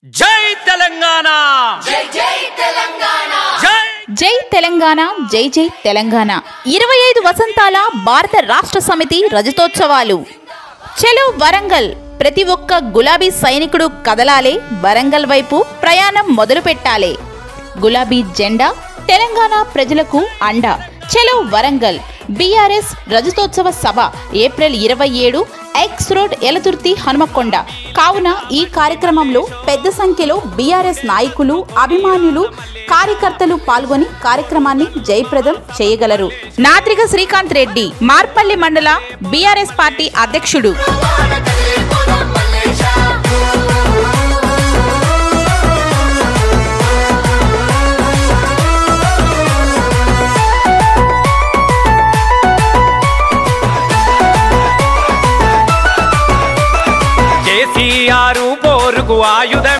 జై తెలంగాణ జై జై తెలంగాణ జై తెలంగాణ జై జై తెలంగాణ 25 వసంతాల భారత రాష్ట్ర సమితి రజతోత్సవాలు చలో వరంగల్ ప్రతి ఒక్క గులాబీ సైనికుడు కదలాలే వరంగల్ వైపు ప్రయాణం మొదలు పెట్టాలే గులాబీ జెండా తెలంగాణ ప్రజలకు అండ చలో వరంగల్ బీఆర్ఎస్ రజతోత్సవ సభ ఏప్రిల్ 27 ఎక్స్ రోడ్ ఎలతుర్తి హనుమకొండ కావున ఈ కార్యక్రమంలో పెద్ద సంఖ్యలో బీఆర్ఎస్ నాయకులు అభిమానులు కార్యకర్తలు పాల్గొని కార్యక్రమాన్ని జయప్రదం చేయగలరు. నాత్రిక శ్రీకాంత్ రెడ్డి మార్పల్లి మండల బీఆర్ఎస్ పార్టీ అధ్యక్షుడు. కేసీఆర్ పోరుకు ఆయుధం